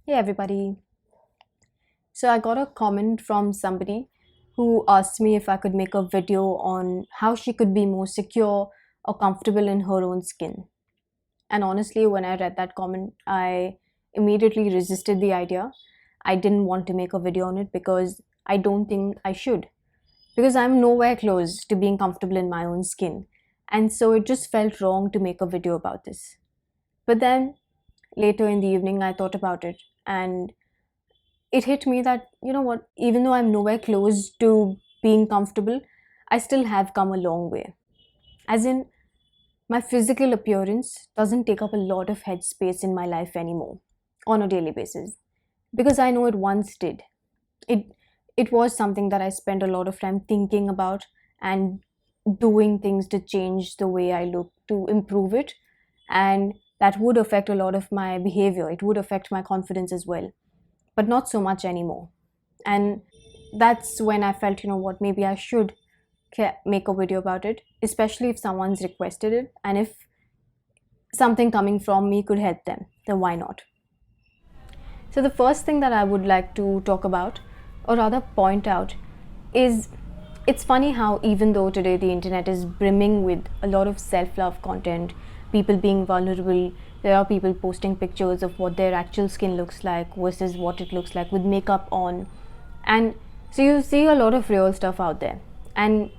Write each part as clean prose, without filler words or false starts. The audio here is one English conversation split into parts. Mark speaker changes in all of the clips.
Speaker 1: Hey everybody. So I got a comment from somebody who asked me if I could make a video on how she could be more secure or comfortable in her own skin. And honestly, when I read that comment, I immediately resisted the idea. I didn't want to make a video on it because I don't think I should. Because I'm nowhere close to being comfortable in my own skin. And so it just felt wrong to make a video about this. But then later in the evening, I thought about it and it hit me that, you know what, even though I'm nowhere close to being comfortable, I still have come a long way. As in, my physical appearance doesn't take up a lot of headspace in my life anymore on a daily basis because I know it once did. It it was something that I spent a lot of time thinking about and doing things to change the way I look to improve it, and that would affect a lot of my behavior. It would affect my confidence as well, but not so much anymore. And that's when I felt, you know what, maybe I should make a video about it, especially if someone's requested it and if something coming from me could help them, then why not? So, the first thing that I would like to talk about, or rather point out, is it's funny how, even though today the internet is brimming with a lot of self love content, people being vulnerable, there are people posting pictures of what their actual skin looks like versus what it looks like with makeup on. And so you see a lot of real stuff out there, and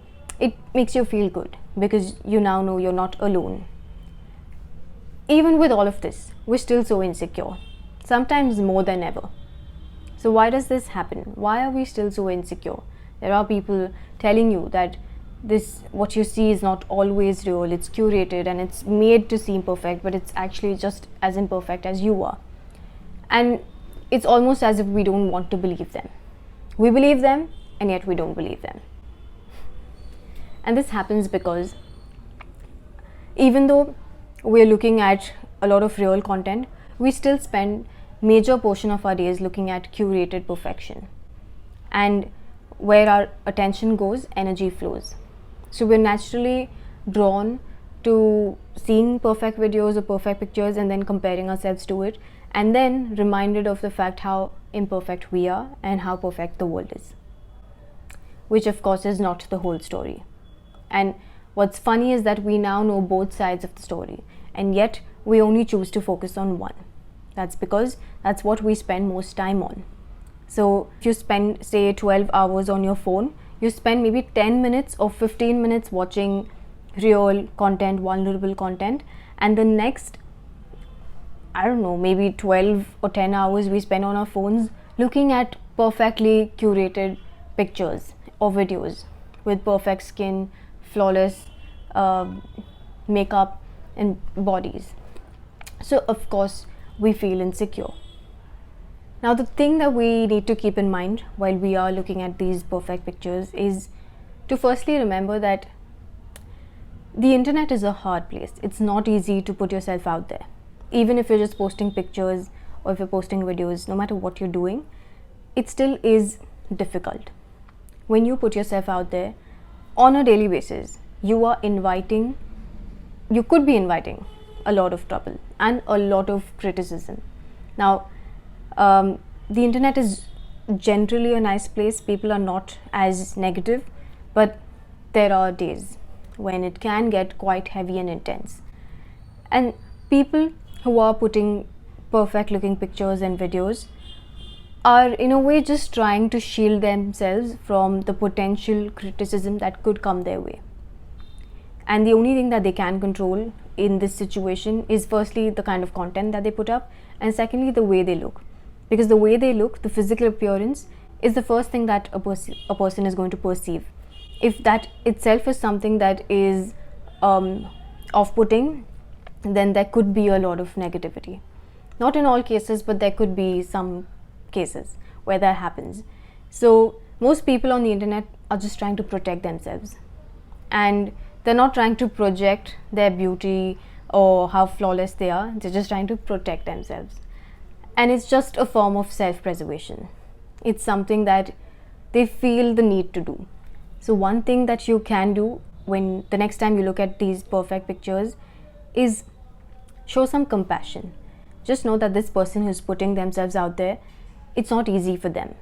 Speaker 1: it makes you feel good because you now know you're not alone. Even with all of this, we're still so insecure, sometimes more than ever. So, why does this happen? Why are we still so insecure? There are people telling you that this, what you see, is not always real, it's curated and it's made to seem perfect, but it's actually just as imperfect as you are. And it's almost as if we don't want to believe them. We believe them, and yet we don't believe them. And this happens because even though we're looking at a lot of real content, we still spend major portion of our days looking at curated perfection. And where our attention goes, energy flows. So we're naturally drawn to seeing perfect videos or perfect pictures and then comparing ourselves to it, and then reminded of the fact how imperfect we are and how perfect the world is, which of course is not the whole story. And what's funny is that we now know both sides of the story, and yet we only choose to focus on one. That's because that's what we spend most time on. So if you spend, say, 12 hours on your phone, you spend maybe 10 minutes or 15 minutes watching real content, vulnerable content, and the next, I don't know, maybe 12 or 10 hours we spend on our phones looking at perfectly curated pictures or videos with perfect skin, flawless makeup, and bodies. So, of course, we feel insecure. Now, the thing that we need to keep in mind while we are looking at these perfect pictures is to firstly remember that the internet is a hard place. It's not easy to put yourself out there. Even if you're just posting pictures or if you're posting videos, no matter what you're doing, it still is difficult. When you put yourself out there on a daily basis, you could be inviting a lot of trouble and a lot of criticism. Now, the internet is generally a nice place. People are not as negative, but there are days when it can get quite heavy and intense. And people who are putting perfect looking pictures and videos are in a way just trying to shield themselves from the potential criticism that could come their way. And the only thing that they can control in this situation is firstly the kind of content that they put up, and secondly the way they look. Because the way they look, the physical appearance, is the first thing that a person is going to perceive. If that itself is something that is off-putting, then there could be a lot of negativity. Not in all cases, but there could be some cases where that happens. So most people on the internet are just trying to protect themselves, and they're not trying to project their beauty or how flawless they are. They're just trying to protect themselves, and it's just a form of self-preservation. It's something that they feel the need to do. So one thing that you can do when the next time you look at these perfect pictures is show some compassion. just know that this person who's putting themselves out there, it's not easy for them.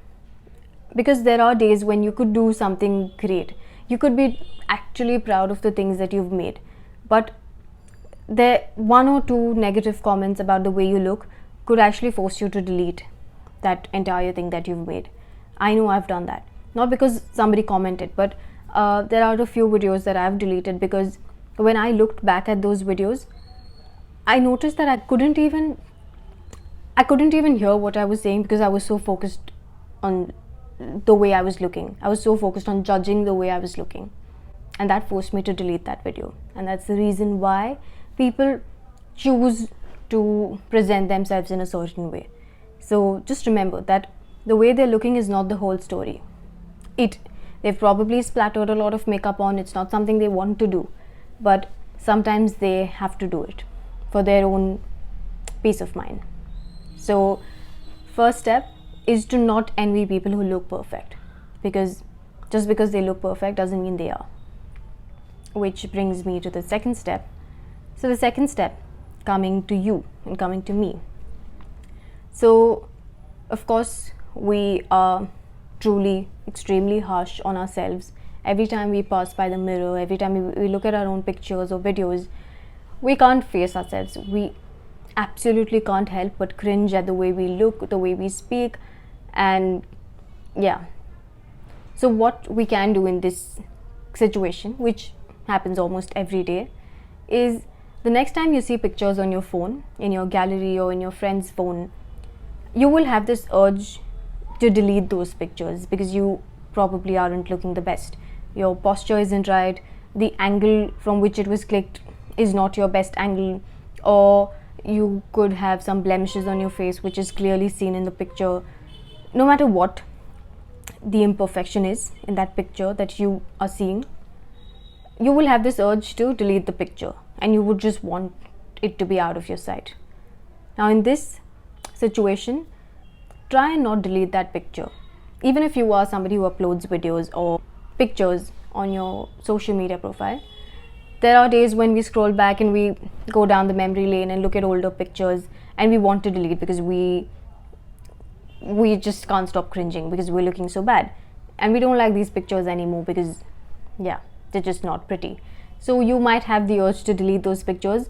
Speaker 1: Because there are days when you could do something great. You could be actually proud of the things that you've made. But there, one or two negative comments about the way you look could actually force you to delete that entire thing that you've made. I know I've done that. Not because somebody commented, but there are a few videos that I've deleted because when I looked back at those videos, I noticed that I couldn't even hear what I was saying because I was so focused on the way I was looking. I was so focused on judging the way I was looking. And that forced me to delete that video. And that's the reason why people choose to present themselves in a certain way. So just remember that the way they're looking is not the whole story. They've probably splattered a lot of makeup on. It's not something they want to do, but sometimes they have to do it for their own peace of mind. So first step is to not envy people who look perfect, because just because they look perfect doesn't mean they are. Which brings me to the second step. So the second step, coming to you and coming to me. So of course we are truly extremely harsh on ourselves. Every time we pass by the mirror, every time we look at our own pictures or videos, we can't face ourselves. We absolutely can't help but cringe at the way we look, the way we speak, and yeah. So what we can do in this situation, which happens almost every day, is the next time you see pictures on your phone, in your gallery or in your friend's phone, you will have this urge to delete those pictures because you probably aren't looking the best. Your posture isn't right, the angle from which it was clicked is not your best angle, or you could have some blemishes on your face which is clearly seen in the picture. No matter what the imperfection is in that picture that you are seeing, you will have this urge to delete the picture and you would just want it to be out of your sight. Now in this situation, try and not delete that picture. Even if you are somebody who uploads videos or pictures on your social media profile, there are days when we scroll back and we go down the memory lane and look at older pictures and we want to delete because we just can't stop cringing because we're looking so bad and we don't like these pictures anymore because they're just not pretty. So you might have the urge to delete those pictures.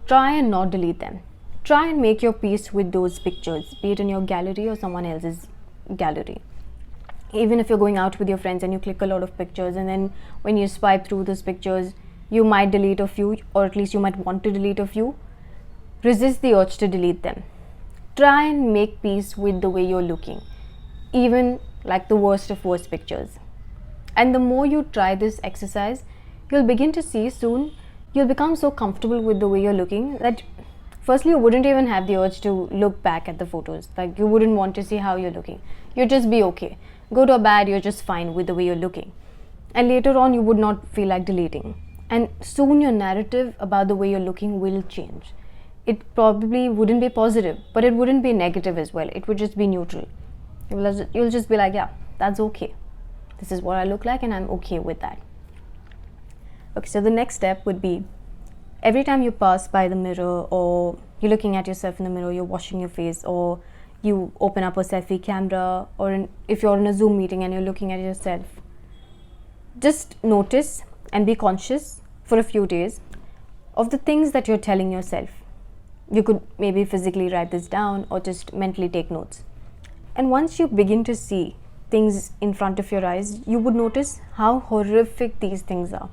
Speaker 1: Try and not delete them. Try and make your peace with those pictures, be it in your gallery or someone else's gallery. Even if you're going out with your friends and you click a lot of pictures, and then when you swipe through those pictures, you might delete a few, or at least you might want to delete a few. Resist the urge to delete them. Try and make peace with the way you're looking, even like the worst of worst pictures. And the more you try this exercise, you'll begin to see soon, you'll become so comfortable with the way you're looking that firstly, you wouldn't even have the urge to look back at the photos. Like, you wouldn't want to see how you're looking. You'd just be okay. Good or bad, you're just fine with the way you're looking. And later on, you would not feel like deleting. And soon your narrative about the way you're looking will change. It probably wouldn't be positive, but it wouldn't be negative as well. It would just be neutral. You'll just be like, yeah, that's okay. This is what I look like and I'm okay with that. Okay, so the next step would be, every time you pass by the mirror or you're looking at yourself in the mirror, you're washing your face, or you open up a selfie camera, or if you're in a Zoom meeting and you're looking at yourself, just notice and be conscious for a few days of the things that you're telling yourself. You could maybe physically write this down or just mentally take notes. And once you begin to see things in front of your eyes, you would notice how horrific these things are.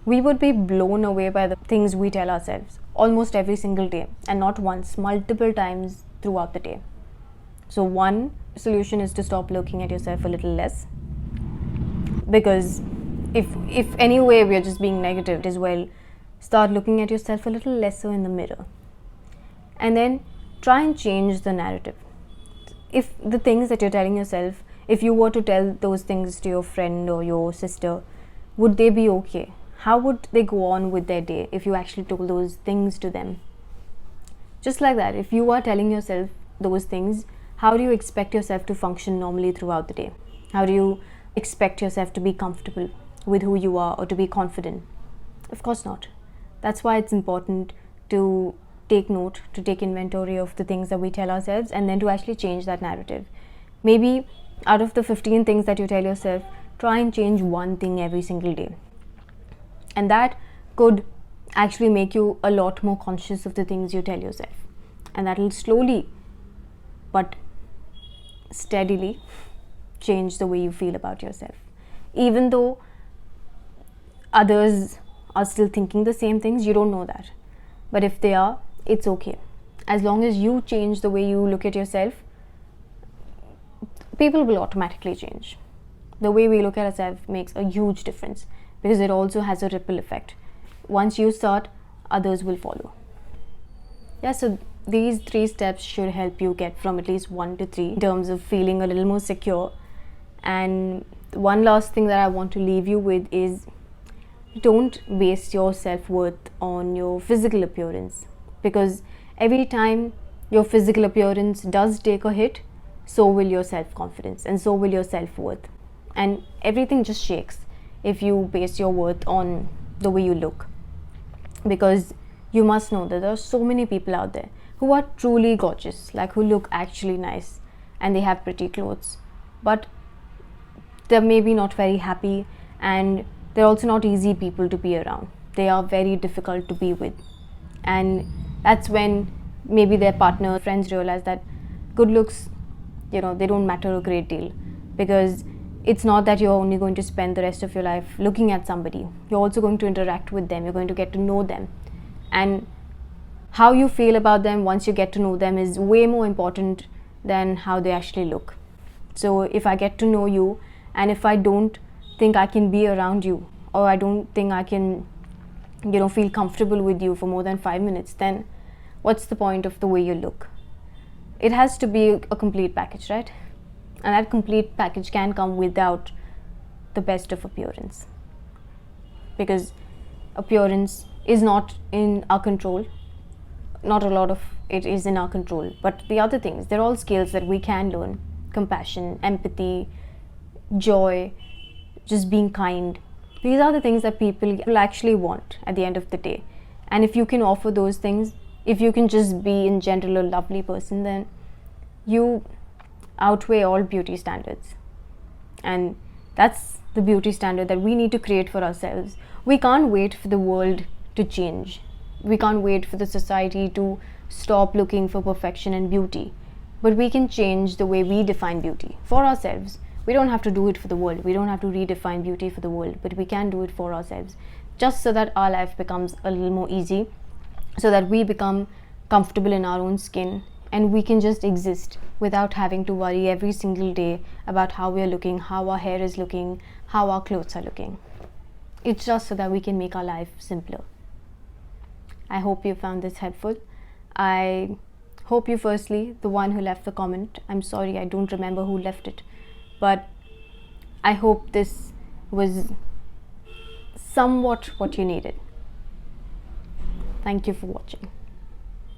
Speaker 1: We would be blown away by the things we tell ourselves almost every single day, and not once, multiple times throughout the day. So one solution is to stop looking at yourself a little less, because if anyway we're just being negative as well, start looking at yourself a little lesser in the mirror. And then try and change the narrative. If the things that you're telling yourself, if you were to tell those things to your friend or your sister, would they be okay? How would they go on with their day if you actually told those things to them? Just like that, if you are telling yourself those things, how do you expect yourself to function normally throughout the day? How do you expect yourself to be comfortable with who you are or to be confident? Of course not. That's why it's important to take note, to take inventory of the things that we tell ourselves, and then to actually change that narrative. Maybe out of the 15 things that you tell yourself, try and change one thing every single day. And that could actually make you a lot more conscious of the things you tell yourself. And that will slowly but steadily change the way you feel about yourself. Even though others are still thinking the same things, you don't know that. But if they are, it's okay. As long as you change the way you look at yourself, people will automatically change. The way we look at ourselves makes a huge difference, because it also has a ripple effect. Once you start, others will follow. Yeah, so these 3 steps should help you get from at least 1 to 3 in terms of feeling a little more secure. And one last thing that I want to leave you with is, don't base your self-worth on your physical appearance, because every time your physical appearance does take a hit, so will your self-confidence and so will your self-worth. And everything just shakes if you base your worth on the way you look. Because you must know that there are so many people out there who are truly gorgeous, like who look actually nice and they have pretty clothes, but they're maybe not very happy, and they're also not easy people to be around. They are very difficult to be with. And that's when maybe their partner, friends realize that good looks, they don't matter a great deal, because it's not that you're only going to spend the rest of your life looking at somebody. You're also going to interact with them. You're going to get to know them. And how you feel about them once you get to know them is way more important than how they actually look. So if I get to know you, and if I don't think I can be around you, or I don't think I can, feel comfortable with you for more than 5 minutes, then what's the point of the way you look? It has to be a complete package, right? And that complete package can come without the best of appearance, because appearance is not in our control. Not a lot of it is in our control, but the other things, they're all skills that we can learn. Compassion, empathy, joy, just being kind. These are the things that people actually want at the end of the day. And if you can offer those things, if you can just be in general a lovely person, then you outweigh all beauty standards. And that's the beauty standard that we need to create for ourselves. We can't wait for the world to change. We can't wait for the society to stop looking for perfection and beauty. But we can change the way we define beauty for ourselves. We don't have to do it for the world. We don't have to redefine beauty for the world, but we can do it for ourselves, just so that our life becomes a little more easy, so that we become comfortable in our own skin, and we can just exist without having to worry every single day about how we are looking, how our hair is looking, how our clothes are looking. It's just so that we can make our life simpler. I hope you found this helpful. I hope you, firstly, the one who left the comment, I'm sorry, I don't remember who left it, but I hope this was somewhat what you needed. Thank you for watching.